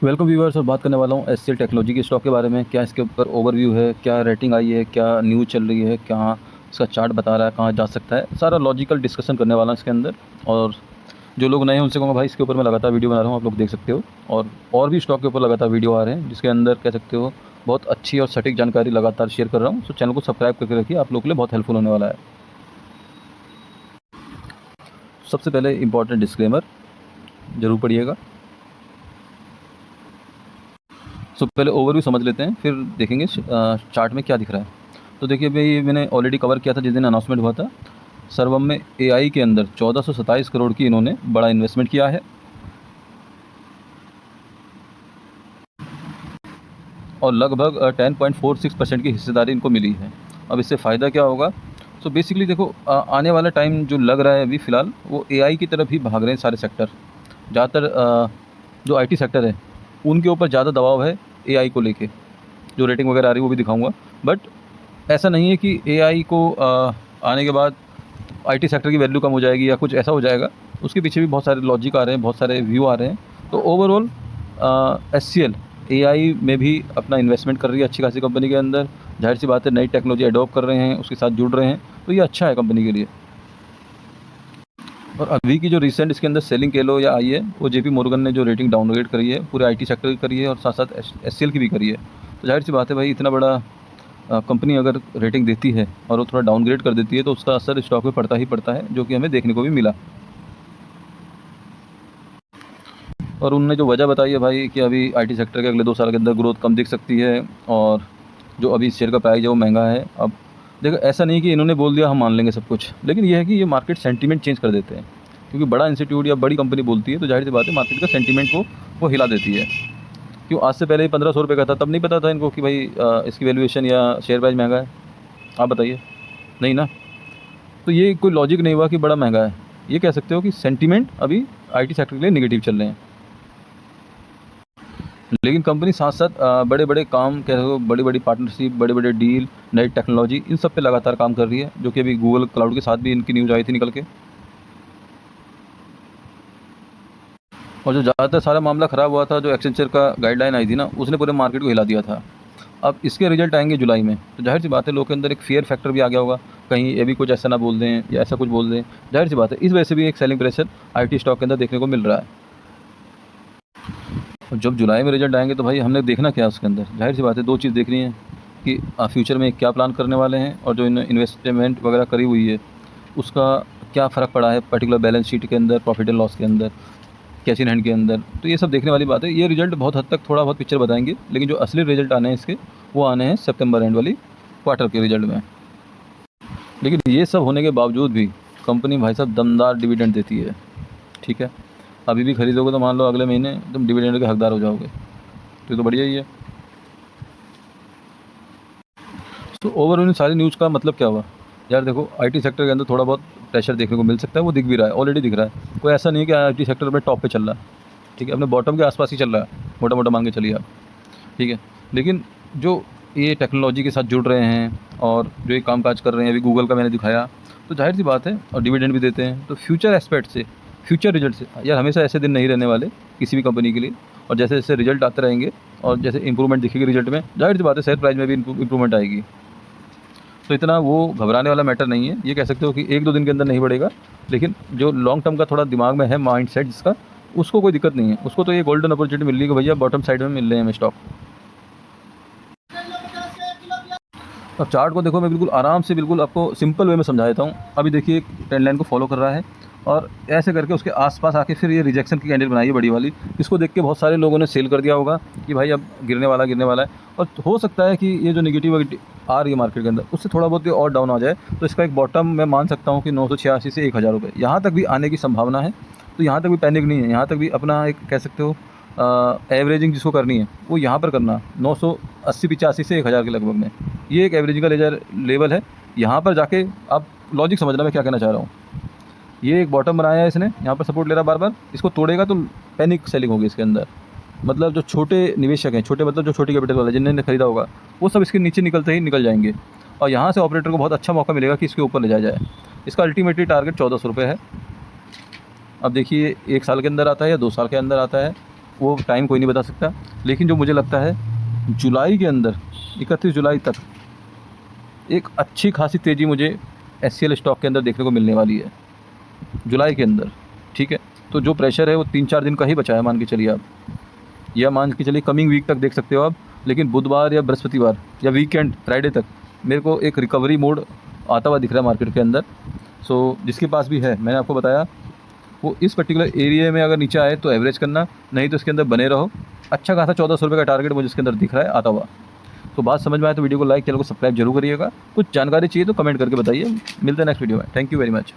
Welcome viewers. और बात करने वाला हूँ एचसीएल टेक्नोलॉजी के स्टॉक के बारे में। क्या इसके ऊपर ओवरव्यू है, क्या रेटिंग आई है, क्या न्यूज़ चल रही है, क्या इसका चार्ट बता रहा है, कहाँ जा सकता है, सारा लॉजिकल डिस्कशन करने वाला हूँ इसके अंदर। और जो लोग नए हैं उनसे कहूँगा भाई इसके ऊपर मैं लगातार वीडियो बना रहा हूँ, आप लोग देख सकते हो। और भी स्टॉक के ऊपर लगातार वीडियो आ रहे हैं जिसके अंदर कह सकते हो बहुत अच्छी और सटीक जानकारी लगातार शेयर कर रहा हूँ। तो चैनल को सब्सक्राइब करके रखिए, आप लोग के लिए बहुत हेल्पफुल होने वाला है। सबसे पहले इंपॉर्टेंट डिस्क्लेमर ज़रूर पढ़िएगा। सो पहले ओवरव्यू समझ लेते हैं, फिर देखेंगे चार्ट में क्या दिख रहा है। तो देखिए भाई, मैंने ऑलरेडी कवर किया था जिस दिन अनाउंसमेंट हुआ था। सर्वम में एआई के अंदर 1427 करोड़ की इन्होंने बड़ा इन्वेस्टमेंट किया है और लगभग 10.46% की हिस्सेदारी इनको मिली है। अब इससे फ़ायदा क्या होगा? तो बेसिकली देखो, आने वाला टाइम जो लग रहा है अभी फ़िलहाल वो एआई की तरफ ही भाग रहे हैं सारे सेक्टर। ज़्यादातर जो आईटी सेक्टर है उनके ऊपर ज़्यादा दबाव है एआई को लेके। जो रेटिंग वगैरह आ रही है वो भी दिखाऊंगा। बट ऐसा नहीं है कि एआई को आने के बाद आईटी सेक्टर की वैल्यू कम हो जाएगी या कुछ ऐसा हो जाएगा। उसके पीछे भी बहुत सारे लॉजिक आ रहे हैं, बहुत सारे व्यू आ रहे हैं। तो ओवरऑल एचसीएल एआई में भी अपना इन्वेस्टमेंट कर रही है अच्छी खासी कंपनी के अंदर। जाहिर सी बात है, नई टेक्नोलॉजी अडॉप्ट कर रहे हैं, उसके साथ जुड़ रहे हैं, तो ये अच्छा है कंपनी के लिए। और अभी की जो रिसेंट इसके अंदर सेलिंग कह लो या आई है, वो जेपी मोर्गन ने जो रेटिंग डाउनग्रेड करी है पूरे आईटी सेक्टर की करी है और साथ साथ एचसीएल की भी करी है। तो जाहिर सी बात है भाई, इतना बड़ा कंपनी अगर रेटिंग देती है और वो थोड़ा डाउनग्रेड कर देती है तो उसका असर स्टॉक पे पड़ता ही पड़ता है, जो कि हमें देखने को भी मिला। और उन्होंने जो वजह बताई है भाई कि अभी आईटी सेक्टर के अगले 2 साल के अंदर ग्रोथ कम दिख सकती है और जो अभी शेयर का प्राइस है वो महंगा है। अब देखो, ऐसा नहीं कि इन्होंने बोल दिया हम मान लेंगे सब कुछ, लेकिन ये है कि ये मार्केट सेंटीमेंट चेंज कर देते हैं। क्योंकि बड़ा इंस्टीट्यूट या बड़ी कंपनी बोलती है तो जाहिर सी बात है मार्केट का सेंटीमेंट को वो हिला देती है। क्यों आज से पहले 1500 रुपये का था, तब नहीं पता था इनको कि भाई इसकी वैल्यूएशन या शेयर प्राइस महंगा है? आप बताइए, नहीं ना। तो ये कोई लॉजिक नहीं हुआ कि बड़ा महंगा है। ये कह सकते हो कि सेंटीमेंट अभी आईटी सेक्टर के लिए नेगेटिव चल रहे हैं। लेकिन कंपनी साथ साथ बड़े बड़े काम कह रहे हो, बड़ी बड़ी पार्टनरशिप, बड़े बड़े डील, नई टेक्नोलॉजी, इन सब पे लगातार काम कर रही है। जो कि अभी गूगल क्लाउड के साथ भी इनकी न्यूज़ आई थी निकल के। और जो ज़्यादातर सारा मामला ख़राब हुआ था, जो एक्सेंचर का गाइडलाइन आई थी ना, उसने पूरे मार्केट को हिला दिया था। अब इसके रिजल्ट आएंगे जुलाई में, तो जाहिर सी बात है लोग के अंदर एक फियर फैक्टर भी आ गया होगा, कहीं ये भी कुछ ऐसा ना बोल दें या ऐसा कुछ बोल दें। जाहिर सी बात है इस वजह से भी एक सेलिंग प्रेशर आईटी स्टॉक के अंदर देखने को मिल रहा है। और जब जुलाई में रिजल्ट आएंगे तो भाई हमने देखना क्या है उसके अंदर। जाहिर सी बात है 2 चीज़ देखनी है कि फ्यूचर में क्या प्लान करने वाले हैं और जो इन्वेस्टमेंट वगैरह करी हुई है उसका क्या फ़र्क पड़ा है पर्टिकुलर बैलेंस शीट के अंदर, प्रॉफिट एंड लॉस के अंदर, कैश इन हैंड के अंदर। तो ये सब देखने वाली बात है। ये रिजल्ट बहुत हद तक थोड़ा बहुत पिक्चर बताएंगे, लेकिन जो असली रिजल्ट आने हैं इसके वो आने हैं सितंबर एंड वाली क्वार्टर के रिजल्ट में। लेकिन ये सब होने के बावजूद भी कंपनी भाई साहब दमदार डिविडेंड देती है। ठीक है, अभी भी खरीदोगे तो मान लो अगले महीने तुम डिविडेंड के हकदार हो जाओगे, तो ये तो बढ़िया ही है। तो ओवरऑल सारी न्यूज़ का मतलब क्या हुआ यार? देखो, आईटी सेक्टर के अंदर थोड़ा बहुत प्रेशर देखने को मिल सकता है, वो दिख भी रहा है, ऑलरेडी दिख रहा है। कोई ऐसा नहीं है कि आईटी सेक्टर अपने टॉप पे चल रहा है। ठीक है, अपने बॉटम के आसपास ही चल रहा है, मोटा मोटा मान के चलिए आप। ठीक है, लेकिन जो ये टेक्नोलॉजी के साथ जुड़ रहे हैं और जो ये काम काज कर रहे हैं, अभी गूगल का मैंने दिखाया, तो जाहिर सी बात है, और डिविडेंड भी देते हैं, तो फ्यूचर एस्पेक्ट से, फ्यूचर रिजल्ट से यार हमेशा ऐसे दिन नहीं रहने वाले किसी भी कंपनी के लिए। और जैसे जैसे रिजल्ट आते रहेंगे और जैसे इंप्रूवमेंट दिखेगी रिजल्ट में, जाहिर सी बात है शेयर प्राइस में भी इंप्रूवमेंट आएगी। तो इतना वो घबराने वाला मैटर नहीं है। ये कह सकते हो कि 1-2 दिन के अंदर नहीं बढ़ेगा, लेकिन जो लॉन्ग टर्म का थोड़ा दिमाग में है माइंड सेट जिसका, उसको कोई दिक्कत नहीं है। उसको तो ये गोल्डन अपॉर्चुनिटी मिल रही है कि भैया बॉटम साइड में मिल रहे हैं हमें स्टॉक। अब चार्ट को देखो, मैं बिल्कुल आराम से बिल्कुल आपको सिंपल वे में समझा देता हूँ। अभी देखिए ट्रेंड लाइन को फॉलो कर रहा है और ऐसे करके उसके आसपास आके फिर ये रिजेक्शन की कैंडल बनाई है बड़ी वाली। इसको देख के बहुत सारे लोगों ने सेल कर दिया होगा कि भाई अब गिरने वाला है। और हो सकता है कि ये जो नेगेटिविटी आ रही है मार्केट के अंदर उससे थोड़ा बहुत ये और डाउन आ जाए, तो इसका एक बॉटम मैं मान सकता हूँ कि 986 से 1000 रुपये यहाँ तक भी आने की संभावना है। तो यहाँ तक भी पैनिक नहीं है, यहाँ तक भी अपना एक कह सकते हो एवरेजिंग जिसको करनी है वो यहाँ पर करना 980-85 से 1000 के लगभग में। ये एक एवरेजिंग का लेवल है। यहाँ पर जाके आप लॉजिक समझना मैं क्या कहना चाह रहा हूँ। ये एक बॉटम बनाया है इसने, यहाँ पर सपोर्ट ले रहा बार बार, इसको तोड़ेगा तो पैनिक सेलिंग होगी इसके अंदर। मतलब जो छोटे निवेशक हैं, छोटे मतलब जो छोटी कैपिटल वाले जिन्होंने खरीदा होगा, वो सब इसके नीचे निकलते ही निकल जाएंगे और यहाँ से ऑपरेटर को बहुत अच्छा मौका मिलेगा कि इसके ऊपर ले जाया जाए। इसका अल्टीमेटली टारगेट 1400 रुपये है। अब देखिए 1 साल के अंदर आता है या 2 साल के अंदर आता है, वो टाइम कोई नहीं बता सकता, लेकिन जो मुझे लगता है जुलाई के अंदर 31 जुलाई तक एक अच्छी खासी तेज़ी मुझे एचसीएल स्टॉक के अंदर देखने को मिलने वाली है जुलाई के अंदर। ठीक है, तो जो प्रेशर है वो 3-4 दिन का ही बचा है मान के चलिए आप, या मान के चलिए कमिंग वीक तक देख सकते हो आप। लेकिन बुधवार या बृहस्पतिवार या वीकेंड फ्राइडे तक मेरे को एक रिकवरी मोड आता हुआ दिख रहा है मार्केट के अंदर। सो जिसके पास भी है, मैंने आपको बताया, वो इस पर्टिकुलर एरिया में अगर नीचे आए तो एवरेज करना, नहीं तो इसके अंदर बने रहो। अच्छा खासा 1400 रुपये का टारगेट मुझे इसके अंदर दिख रहा है आता हुआ। तो बात समझ में आए तो वीडियो को लाइक, चैनल को सब्सक्राइब जरूर करिएगा। कुछ जानकारी चाहिए तो कमेंट करके बताइए। मिलते हैं नेक्स्ट वीडियो में। Thank you very much.